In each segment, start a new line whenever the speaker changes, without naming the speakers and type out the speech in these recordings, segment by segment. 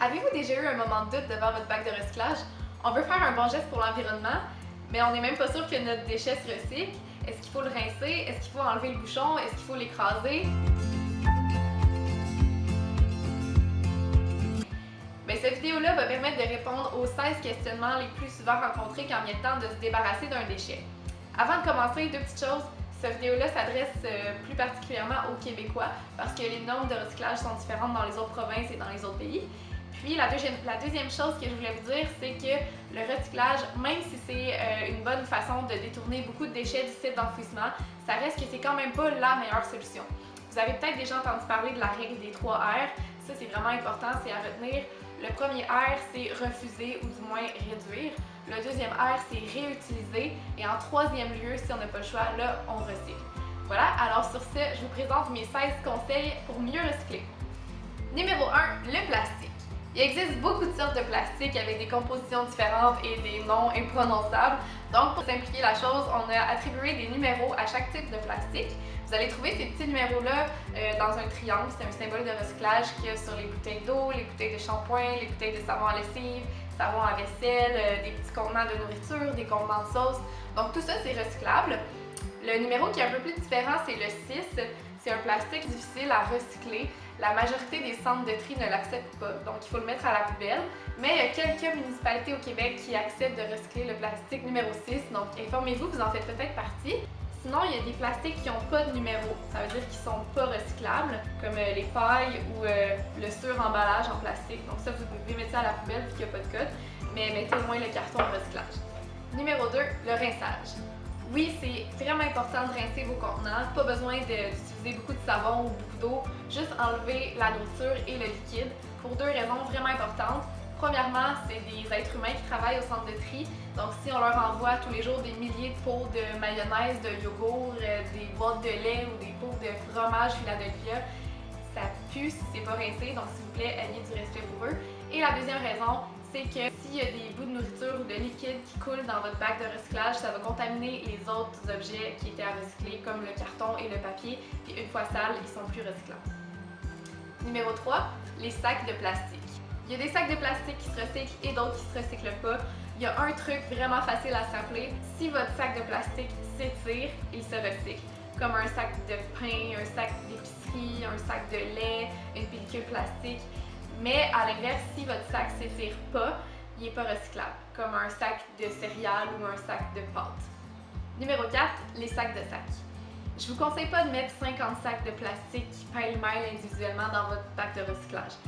Avez-vous déjà eu un moment de doute devant votre bac de recyclage? On veut faire un bon geste pour l'environnement, mais on n'est même pas sûr que notre déchet se recycle. Est-ce qu'il faut le rincer? Est-ce qu'il faut enlever le bouchon? Est-ce qu'il faut l'écraser? Cette vidéo-là va permettre de répondre aux 16 questionnements les plus souvent rencontrés quand vient le temps de se débarrasser d'un déchet. Avant de commencer, deux petites choses. Cette vidéo-là s'adresse plus particulièrement aux Québécois parce que les normes de recyclage sont différentes dans les autres provinces et dans les autres pays. Puis la deuxième chose que je voulais vous dire, c'est que le recyclage, même si c'est une bonne façon de détourner beaucoup de déchets du site d'enfouissement, ça reste que c'est quand même pas la meilleure solution. Vous avez peut-être déjà entendu parler de la règle des 3 R. Ça, c'est vraiment important, c'est à retenir. Le premier R, c'est refuser ou du moins réduire. Le deuxième R, c'est réutiliser. Et en troisième lieu, si on n'a pas le choix, là, on recycle. Voilà, alors sur ce, je vous présente mes 16 conseils pour mieux recycler. Numéro 1, le plastique. Il existe beaucoup de sortes de plastique avec des compositions différentes et des noms imprononçables. Donc, pour simplifier la chose, on a attribué des numéros à chaque type de plastique. Vous allez trouver ces petits numéros-là dans un triangle. C'est un symbole de recyclage qu'il y a sur les bouteilles d'eau, les bouteilles de shampoing, les bouteilles de savon à lessive, savon à vaisselle, des petits contenants de nourriture, des contenants de sauce. Donc, tout ça, c'est recyclable. Le numéro qui est un peu plus différent, c'est le 6. C'est un plastique difficile à recycler. La majorité des centres de tri ne l'acceptent pas, donc il faut le mettre à la poubelle. Mais il y a quelques municipalités au Québec qui acceptent de recycler le plastique numéro 6, donc informez-vous, vous en faites peut-être partie. Sinon, il y a des plastiques qui n'ont pas de numéro, ça veut dire qu'ils ne sont pas recyclables, comme les pailles ou le sur-emballage en plastique. Donc ça, vous pouvez mettre ça à la poubelle vu qu'il n'y a pas de code, mais mettez au moins le carton de recyclage. Numéro 2, le rinçage. Oui, c'est vraiment important de rincer vos contenants. Pas besoin d'utiliser beaucoup de savon ou beaucoup d'eau. Juste enlever la nourriture et le liquide pour deux raisons vraiment importantes. Premièrement, c'est des êtres humains qui travaillent au centre de tri. Donc, si on leur envoie tous les jours des milliers de pots de mayonnaise, de yogourt, des boîtes de lait ou des pots de fromage Philadelphia, ça pue si c'est pas rincé. Donc, s'il vous plaît, ayez du respect pour eux. Et la deuxième raison, c'est que s'il y a des bouts de nourriture ou de liquide qui coulent dans votre bac de recyclage, ça va contaminer les autres objets qui étaient à recycler, comme le carton et le papier, puis une fois sales, ils sont plus recyclables. Numéro 3, les sacs de plastique. Il y a des sacs de plastique qui se recyclent et d'autres qui se recyclent pas. Il y a un truc vraiment facile à se rappeler, si votre sac de plastique s'étire, il se recycle. Comme un sac de pain, un sac d'épicerie, un sac de lait, une pellicule plastique. Mais à l'inverse, si votre sac ne s'étire pas, il n'est pas recyclable, comme un sac de céréales ou un sac de pâtes. Numéro 4, les sacs de sac. Je vous conseille pas de mettre 50 sacs de plastique pêle-mêle individuellement dans votre bac de recyclage.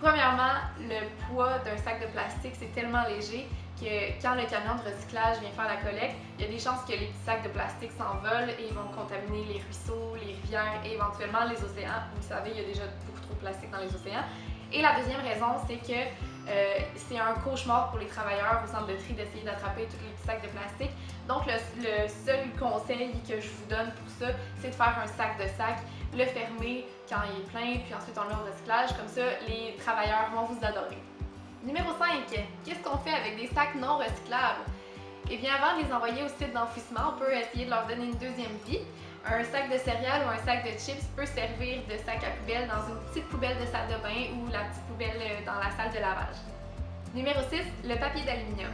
Premièrement, le poids d'un sac de plastique, c'est tellement léger que quand le camion de recyclage vient faire la collecte, il y a des chances que les petits sacs de plastique s'envolent et vont contaminer les ruisseaux, les rivières et éventuellement les océans. Vous le savez, il y a déjà beaucoup trop de plastique dans les océans. Et la deuxième raison, c'est que c'est un cauchemar pour les travailleurs au centre de tri d'essayer d'attraper tous les petits sacs de plastique. Donc le seul conseil que je vous donne pour ça, c'est de faire un sac de sac, le fermer quand il est plein, puis ensuite on le met au recyclage. Comme ça, les travailleurs vont vous adorer. Numéro 5, qu'est-ce qu'on fait avec des sacs non recyclables? Eh bien, avant de les envoyer au site d'enfouissement, on peut essayer de leur donner une deuxième vie. Un sac de céréales ou un sac de chips peut servir de sac à poubelle dans une petite poubelle de salle de bain ou la petite poubelle dans la salle de lavage. Numéro 6, le papier d'aluminium.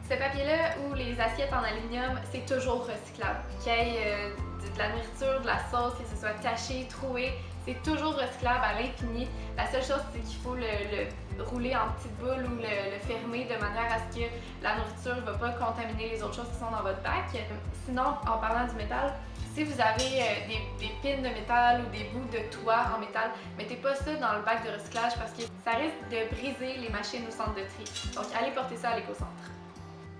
Ce papier-là ou les assiettes en aluminium, c'est toujours recyclable. Qu'il y ait de la nourriture, de la sauce, que ce soit taché, troué, c'est toujours recyclable à l'infini. La seule chose, c'est qu'il faut le rouler en petites boules ou le fermer de manière à ce que la nourriture ne va pas contaminer les autres choses qui sont dans votre bac. Sinon, en parlant du métal, si vous avez des pins de métal ou des bouts de toit en métal, mettez pas ça dans le bac de recyclage parce que ça risque de briser les machines au centre de tri. Donc, allez porter ça à l'éco-centre.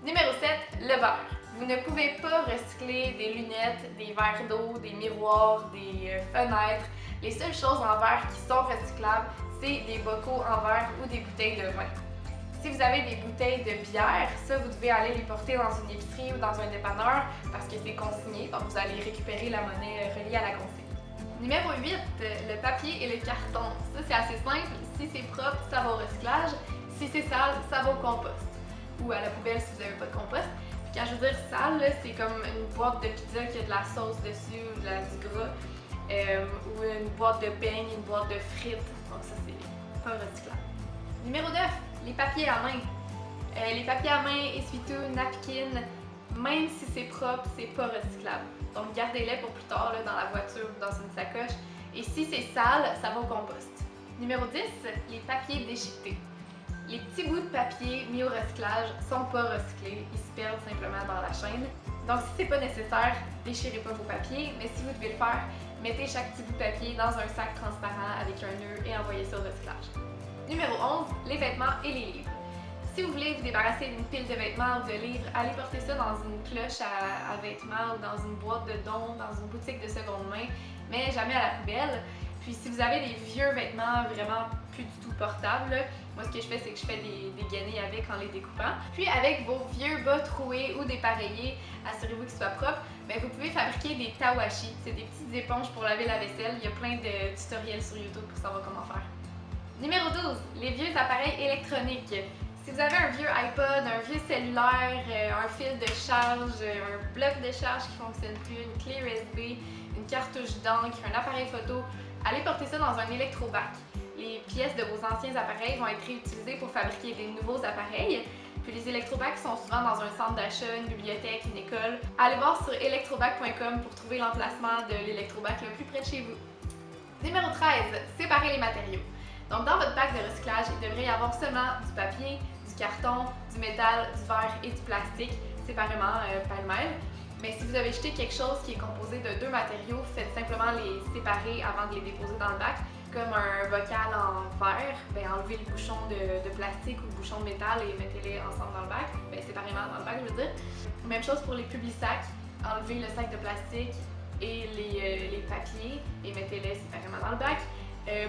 Numéro 7, le verre. Vous ne pouvez pas recycler des lunettes, des verres d'eau, des miroirs, des fenêtres. Les seules choses en verre qui sont recyclables, c'est des bocaux en verre ou des bouteilles de vin. Si vous avez des bouteilles de bière, ça vous devez aller les porter dans une épicerie ou dans un dépanneur parce que c'est consigné, donc vous allez récupérer la monnaie reliée à la consigne. Numéro 8, le papier et le carton. Ça c'est assez simple, si c'est propre, ça va au recyclage, si c'est sale, ça va au compost. Ou à la poubelle si vous n'avez pas de compost. Puis quand je veux dire sale, c'est comme une boîte de pizza qui a de la sauce dessus ou du gras. Ou une boîte de beignes, une boîte de frites. Donc ça, c'est pas recyclable. Numéro 9, les papiers à main. Les papiers à main, essuie-tout, napkins, même si c'est propre, c'est pas recyclable. Donc gardez-les pour plus tard là, dans la voiture ou dans une sacoche. Et si c'est sale, ça va au compost. Numéro 10, les papiers déchiquetés. Les petits bouts de papier mis au recyclage sont pas recyclés, ils se perdent simplement dans la chaîne. Donc si c'est pas nécessaire, déchirez pas vos papiers, mais si vous devez le faire, mettez chaque petit bout de papier dans un sac transparent avec un nœud et envoyez ça au recyclage. Numéro 11, les vêtements et les livres. Si vous voulez vous débarrasser d'une pile de vêtements ou de livres, allez porter ça dans une cloche à vêtements ou dans une boîte de dons, dans une boutique de seconde main, mais jamais à la poubelle. Puis si vous avez des vieux vêtements vraiment plus du tout portables, moi ce que je fais c'est que je fais des gainés avec en les découpant. Puis avec vos vieux bas troués ou dépareillés, assurez-vous qu'ils soient propres, mais vous pouvez fabriquer des tawashi. C'est des petites éponges pour laver la vaisselle. Il y a plein de tutoriels sur YouTube pour savoir comment faire. Numéro 12, les vieux appareils électroniques. Si vous avez un vieux iPod, un vieux cellulaire, un fil de charge, un bloc de charge qui ne fonctionne plus, une clé USB, une cartouche d'encre, un appareil photo, allez porter ça dans un électrobac. Les pièces de vos anciens appareils vont être réutilisées pour fabriquer des nouveaux appareils. Puis les électrobacs sont souvent dans un centre d'achat, une bibliothèque, une école. Allez voir sur electrobac.com pour trouver l'emplacement de l'électrobac le plus près de chez vous. Numéro 13, séparer les matériaux. Donc dans votre bac de recyclage, il devrait y avoir seulement du papier, du carton, du métal, du verre et du plastique, séparément pêle-mêle. Mais si vous avez jeté quelque chose qui est composé de deux matériaux, faites simplement les séparer avant de les déposer dans le bac. Comme un bocal en verre, enlevez le bouchon de plastique ou le bouchon de métal et mettez-les ensemble dans le bac, séparément dans le bac je veux dire. Même chose pour les publisacs, enlevez le sac de plastique et les papiers et mettez-les séparément dans le bac.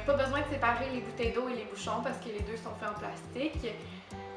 Pas besoin de séparer les bouteilles d'eau et les bouchons parce que les deux sont faits en plastique.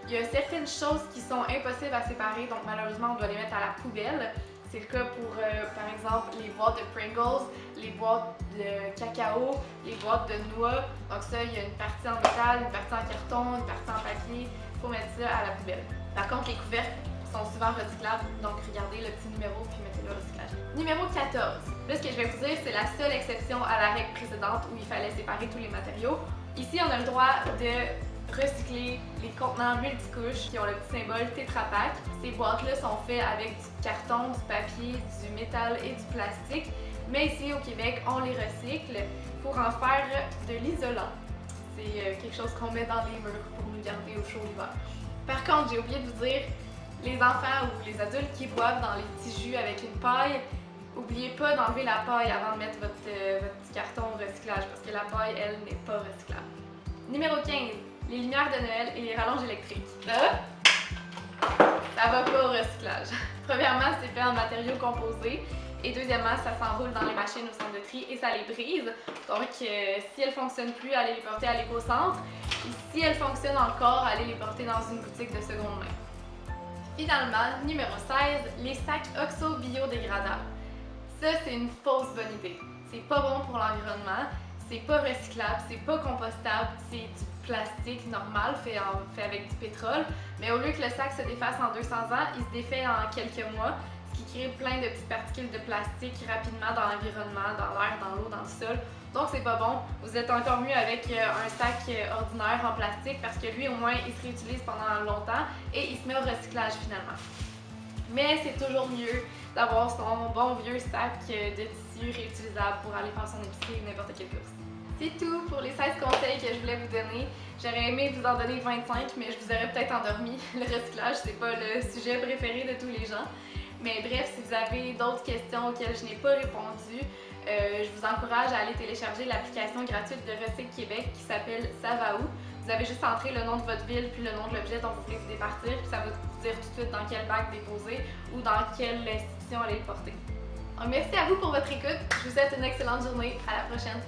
Il y a certaines choses qui sont impossibles à séparer, donc malheureusement on doit les mettre à la poubelle. C'est le cas pour, par exemple, les boîtes de Pringles, les boîtes de cacao, les boîtes de noix. Donc ça, il y a une partie en métal, une partie en carton, une partie en papier. Il faut mettre ça à la poubelle. Par contre, les couvercles sont souvent recyclables, donc regardez le petit numéro puis mettez-le au recyclage. Numéro 14. Là, ce que je vais vous dire, c'est la seule exception à la règle précédente où il fallait séparer tous les matériaux. Ici, on a le droit de recycler les contenants multicouches qui ont le petit symbole Tetra Pak. Ces boîtes-là sont faites avec du carton, du papier, du métal et du plastique. Mais ici au Québec, on les recycle pour en faire de l'isolant. C'est quelque chose qu'on met dans les murs pour nous garder au chaud l'hiver. Par contre, j'ai oublié de vous dire, les enfants ou les adultes qui boivent dans les petits jus avec une paille, n'oubliez pas d'enlever la paille avant de mettre votre petit carton au recyclage parce que la paille, elle, n'est pas recyclable. Numéro 15. Les lumières de Noël et les rallonges électriques. Ça va pas au recyclage. Premièrement, c'est fait en matériaux composés. Et deuxièmement, ça s'enroule dans les machines au centre de tri et ça les brise. Donc, si elles ne fonctionnent plus, allez les porter à l'éco-centre. Et si elles fonctionnent encore, allez les porter dans une boutique de seconde main. Finalement, numéro 16, les sacs oxo biodégradables. Ça, c'est une fausse bonne idée. C'est pas bon pour l'environnement. C'est pas recyclable, c'est pas compostable, c'est du plastique normal fait avec du pétrole. Mais au lieu que le sac se défasse en 200 ans, il se défait en quelques mois, ce qui crée plein de petites particules de plastique rapidement dans l'environnement, dans l'air, dans l'eau, dans le sol. Donc c'est pas bon. Vous êtes encore mieux avec un sac ordinaire en plastique parce que lui au moins il se réutilise pendant longtemps et il se met au recyclage finalement. Mais c'est toujours mieux d'avoir son bon vieux sac de tissu réutilisable pour aller faire son épicerie ou n'importe quelle course. C'est tout pour les 16 conseils que je voulais vous donner. J'aurais aimé vous en donner 25, mais je vous aurais peut-être endormi. Le recyclage, c'est pas le sujet préféré de tous les gens. Mais bref, si vous avez d'autres questions auxquelles je n'ai pas répondu, je vous encourage à aller télécharger l'application gratuite de Recycle Québec qui s'appelle Ça va où. Vous avez juste entré le nom de votre ville puis le nom de l'objet dont vous voulez vous départir, puis ça va vous dire tout de suite dans quel bac déposer ou dans quelle institution aller le porter. Donc, merci à vous pour votre écoute. Je vous souhaite une excellente journée. À la prochaine.